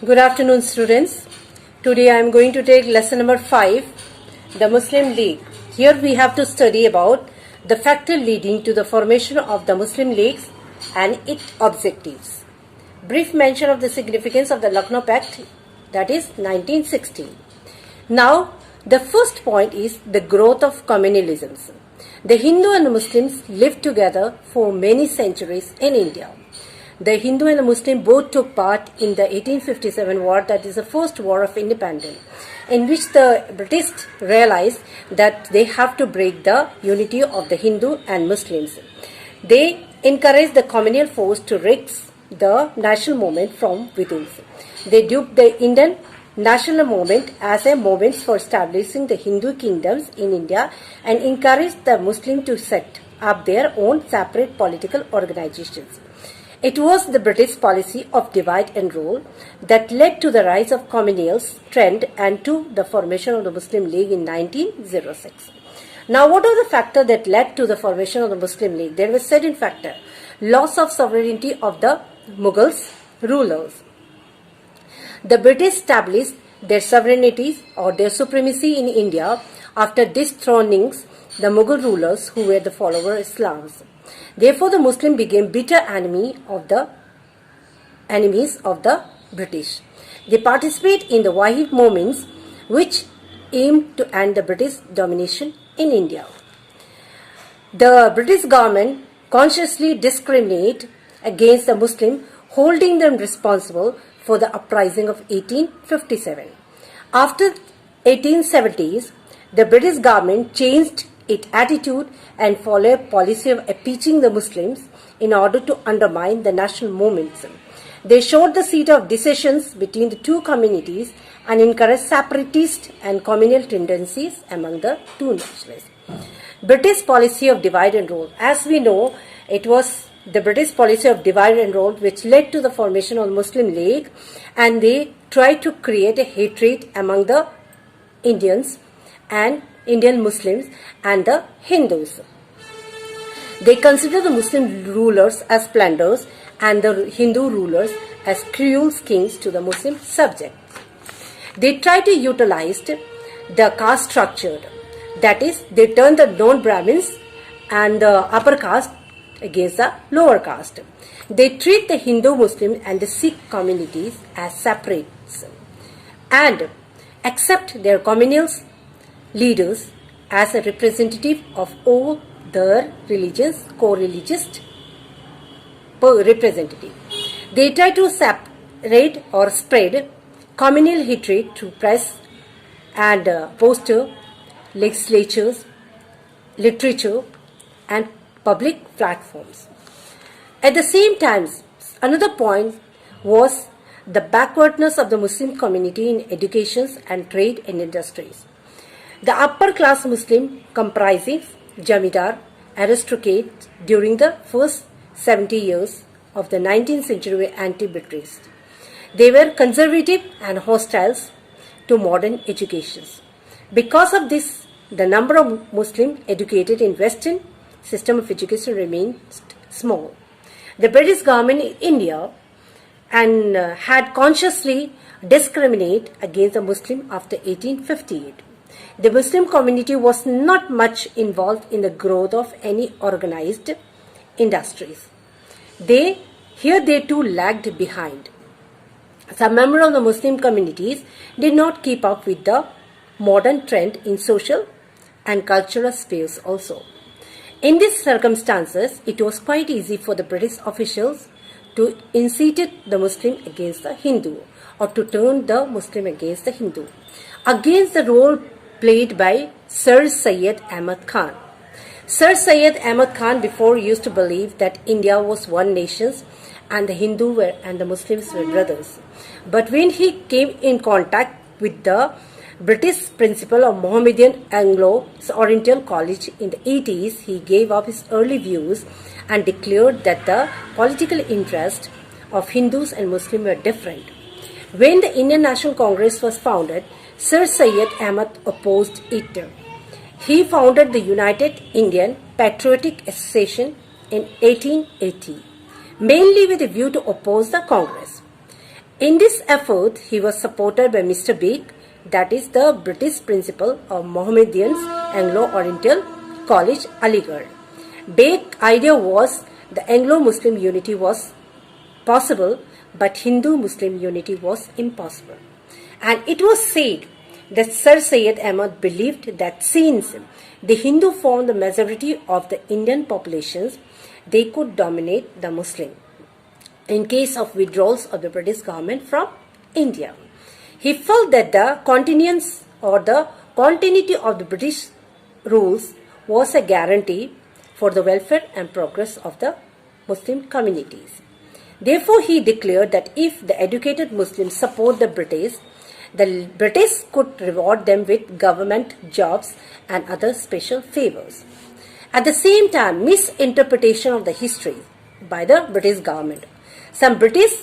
Good afternoon, students. Today I am going to take lesson number 5, the Muslim League. Here we have to study about the factor leading to the formation of the Muslim Leagues and its objectives. Brief mention of the significance of the Lucknow Pact, that is 1916. Now, the first point is the growth of communalisms. The Hindu and the Muslims lived together for many centuries in India. The Hindu and the Muslim both took part in the 1857 war, that is the first war of independence, in which the British realized that they have to break the unity of the Hindu and Muslims. They encouraged the communal force to wreck the national movement from within. They duped the Indian national movement as a movement for establishing the Hindu kingdoms in India and encouraged the Muslims to set up their own separate political organizations. It was the British policy of divide and rule that led to the rise of communal trend and to the formation of the Muslim League in 1906. Now, what are the factors that led to the formation of the Muslim League? There was certain factor: loss of sovereignty of the Mughals rulers. The British established their sovereignty or their supremacy in India after dethroning the Mughal rulers who were the followers of Islam. Therefore, the Muslim became bitter enemies of the British. They participate in the Wahid movements which aimed to end the British domination in India. The British government consciously discriminated against the Muslims, holding them responsible for the uprising of 1857. After 1870s, the British government changed its attitude and followed a policy of appeasing the Muslims in order to undermine the national movements. They showed the seat of decisions between the two communities and encouraged separatist and communal tendencies among the two nationalists. British policy of divide and rule. As we know, it was the British policy of divide and rule which led to the formation of the Muslim League, and they tried to create a hatred among the Indians and Indian Muslims and the Hindus. They consider the Muslim rulers as plunderers and the Hindu rulers as cruel kings to the Muslim subjects. They try to utilize the caste structure, that is, they turn the non-Brahmins and the upper caste against the lower caste. They treat the Hindu, Muslim and the Sikh communities as separates and accept their communal leaders as a representative of all their religions, co-religious representative. They try to separate or spread communal hatred through press and poster, legislatures, literature and public platforms. At the same time, another point was the backwardness of the Muslim community in education and trade and industries. The upper class Muslim comprising Jamidar aristocrats during the first 70 years of the 19th century were anti-British. They were conservative and hostile to modern education. Because of this, the number of Muslims educated in Western system of education remained small. The British government in India had consciously discriminated against the Muslim after 1858. The Muslim community was not much involved in the growth of any organized industries. They too lagged behind. Some members of the Muslim communities did not keep up with the modern trend in social and cultural spheres also. In these circumstances, it was quite easy for the British officials to incite the Muslim against the Hindu or to turn the Muslim against the Hindu, against the role played by Sir Syed Ahmad Khan. Sir Syed Ahmad Khan before used to believe that India was one nation and the Hindu and the Muslims were brothers. But when he came in contact with the British principal of Mohammedan Anglo-Oriental College in the 80s, he gave up his early views and declared that the political interests of Hindus and Muslims were different. When the Indian National Congress was founded, Sir Syed Ahmad opposed it. He founded the United Indian Patriotic Association in 1880, mainly with a view to oppose the Congress. In this effort, he was supported by Mr. Beg, that is the British principal of Mohammedans Anglo-Oriental College, Aligarh. Beg's idea was the Anglo-Muslim unity was possible, but Hindu-Muslim unity was impossible. And it was said that Sir Syed Ahmad believed that since the Hindu formed the majority of the Indian populations, they could dominate the Muslim in case of withdrawals of the British government from India. He felt that the continuance or the continuity of the British rules was a guarantee for the welfare and progress of the Muslim communities. Therefore, he declared that if the educated Muslims support the British could reward them with government jobs and other special favors. At the same time, misinterpretation of the history by the British government. Some British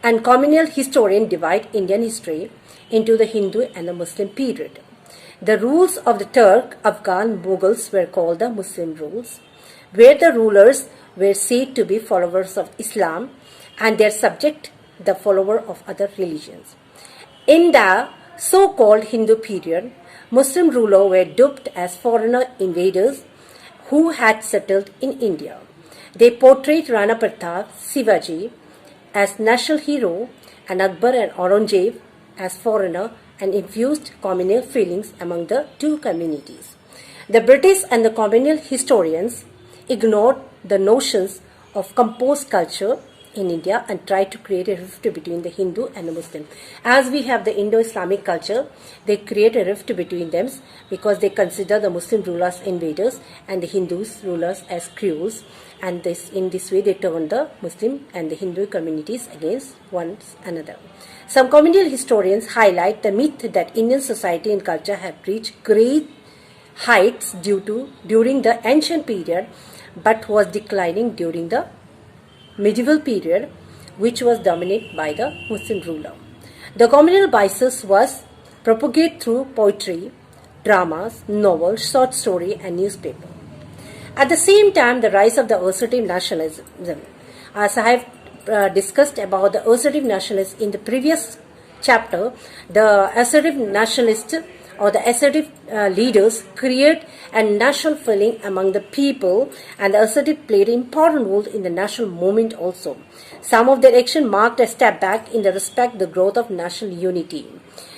and communal historians divide Indian history into the Hindu and the Muslim period. The rules of the Turk, Afghan, Mughals were called the Muslim rules, where the rulers were said to be followers of Islam and their subject the follower of other religions. In the so-called Hindu period, Muslim rulers were dubbed as foreigner invaders who had settled in India. They portrayed Rana Pratap, Shivaji as national hero and Akbar and Aurangzeb as foreigner and infused communal feelings among the two communities. The British and the communal historians ignored the notions of composed culture in India and tried to create a rift between the Hindu and the Muslim. As we have the Indo-Islamic culture, they create a rift between them because they consider the Muslim rulers invaders and the Hindus rulers as cruels, and in this way they turn the Muslim and the Hindu communities against one another. Some communal historians highlight the myth that Indian society and culture had reached great heights during the ancient period but was declining during the medieval period, which was dominated by the Muslim ruler. The communal biases was propagated through poetry, dramas, novels, short story and newspaper. At the same time, the rise of the assertive nationalism. As I have discussed about the assertive nationalists in the previous chapter, the assertive nationalists or the assertive leaders create a national feeling among the people, and the assertive played an important role in the national movement also. Some of their action marked a step back in the respect the growth of national unity.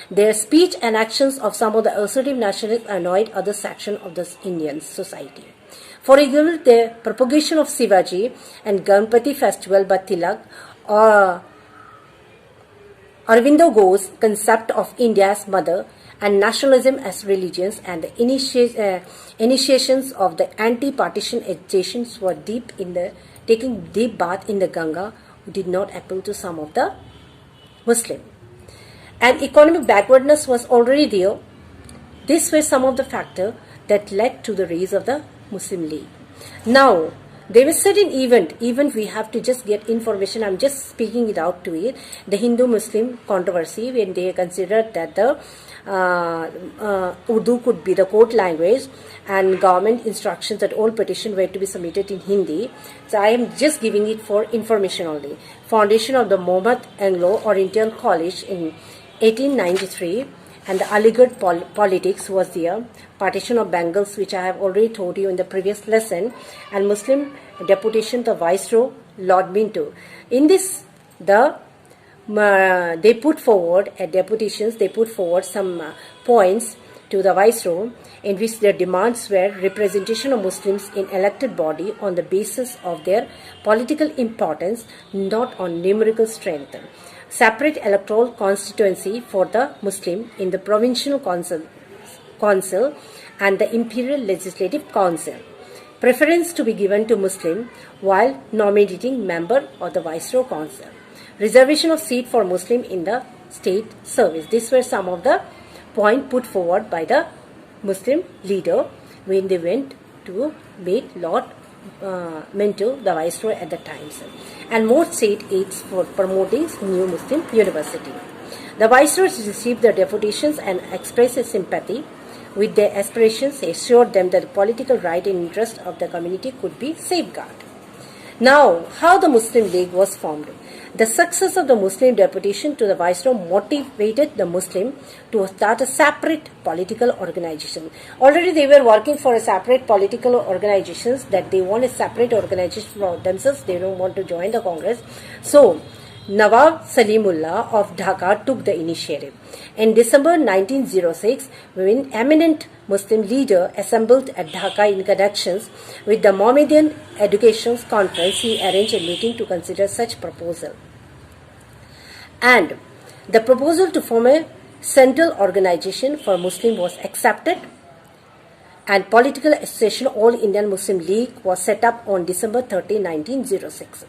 Their speech and actions of some of the assertive nationalists annoyed other sections of the Indian society. For example, the propagation of Shivaji and Ganpati festival by Tilak or Aurobindo Ghosh's concept of India as mother and nationalism as religions and the initiations of the anti-partition agitations were taking deep bath in the Ganga, who did not appeal to some of the Muslim. And economic backwardness was already there. These were some of the factors that led to the rise of the Muslim League. Now, there was certain event, even we have to just get information, I'm just speaking it out to it, the Hindu-Muslim controversy when they considered that the Urdu could be the court language and government instructions that all petitions were to be submitted in Hindi. So I am just giving it for information only. Foundation of the Mohammed Anglo-Oriental College in 1893 and the Aligarh politics was there. Partition of Bengals, which I have already told you in the previous lesson, and Muslim deputation to Viceroy Lord Minto. In this, they put forward deputations. They put forward some points to the Viceroy in which their demands were representation of Muslims in elected body on the basis of their political importance, not on numerical strength. Separate electoral constituency for the Muslim in the provincial council and the imperial legislative council. Preference to be given to Muslim while nominating member of the Viceroy Council. Reservation of seat for Muslim in the state service. These were some of the points put forward by the Muslim leader when they went to meet Lord Minto, the Viceroy at the time. And more state aids for promoting new Muslim university. The Viceroys received the deputations and expressed his sympathy with their aspirations. He assured them that the political right and interest of the community could be safeguarded. Now, how the Muslim League was formed. The success of the Muslim deputation to the Viceroy motivated the Muslim to start a separate political organization. Already they were working for a separate political organizations, that they want a separate organization for themselves. They don't want to join the Congress. So, Nawab Salimullah of Dhaka took the initiative. In December 1906, when eminent Muslim leader assembled at Dhaka in connections with the Mohammedan Education Conference, he arranged a meeting to consider such proposal. And the proposal to form a central organization for Muslim was accepted, and political association All Indian Muslim League was set up on December 30, 1906.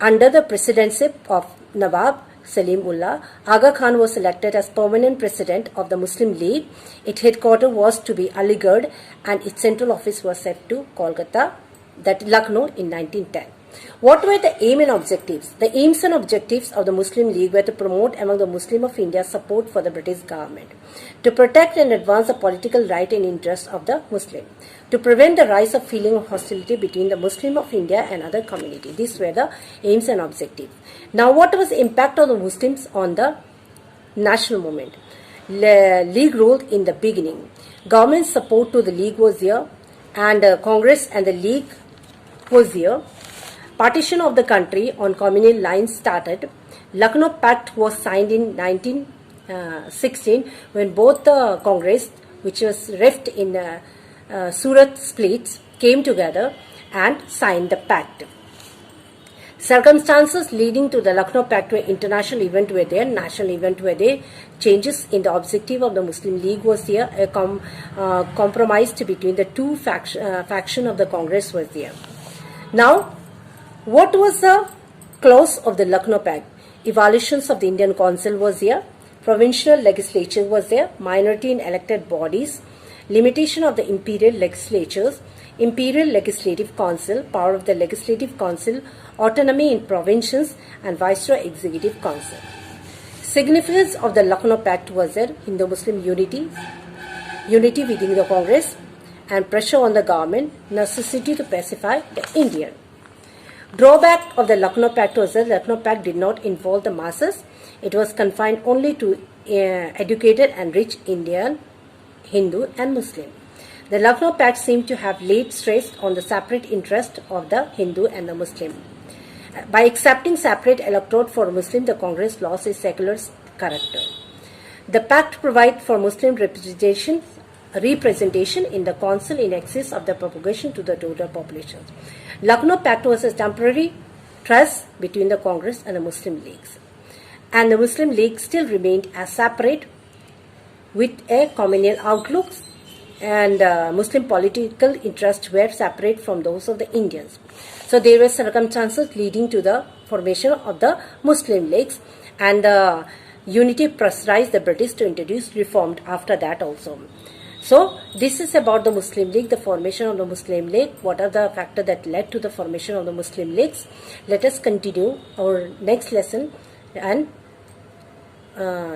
Under the presidency of Nawab Salimullah, Aga Khan was elected as permanent president of the Muslim League. Its headquarters was to be Aligarh and its central office was set to Kolkata, that Lucknow, in 1910. What were the aim and objectives? The aims and objectives of the Muslim League were to promote among the Muslims of India support for the British government, to protect and advance the political right and interests of the Muslim, to prevent the rise of feeling of hostility between the Muslim of India and other communities. These were the aims and objectives. Now, what was the impact of the Muslims on the national movement? League ruled in the beginning. Government support to the League was there, and Congress and the League was there. Partition of the country on communal lines started. Lucknow Pact was signed in 1916 when both the Congress, which was rift in Surat splits, came together and signed the pact. Circumstances leading to the Lucknow Pact were international event were there, national event were there. Changes in the objective of the Muslim League was there. A compromise between the two faction of the Congress was there. Now, what was the clause of the Lucknow Pact? Evaluations of the Indian Council was there. Provincial legislature was there. Minority in elected bodies. Limitation of the imperial legislatures. Imperial Legislative Council. Power of the Legislative Council. Autonomy in provinces and Viceroy Executive Council. Significance of the Lucknow Pact was there. Hindu-Muslim unity. Unity within the Congress. And pressure on the government. Necessity to pacify the Indian. Drawback of the Lucknow Pact was that the Lucknow Pact did not involve the masses. It was confined only to educated and rich Indian, Hindu and Muslim. The Lucknow Pact seemed to have laid stress on the separate interest of the Hindu and the Muslim. By accepting separate electorate for Muslim, the Congress lost its secular character. The Pact provided for Muslim representation in the council in excess of the propagation to the total population. Lucknow Pact was a temporary truce between the Congress and the Muslim Leagues. And the Muslim League still remained as separate with a communal outlook, and Muslim political interests were separate from those of the Indians. So there were circumstances leading to the formation of the Muslim Leagues, and the unity pressurized the British to introduce reform after that also. So, this is about the Muslim League, the formation of the Muslim League. What are the factors that led to the formation of the Muslim Leagues? Let us continue our next lesson, and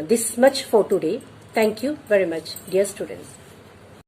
this much for today. Thank you very much, dear students.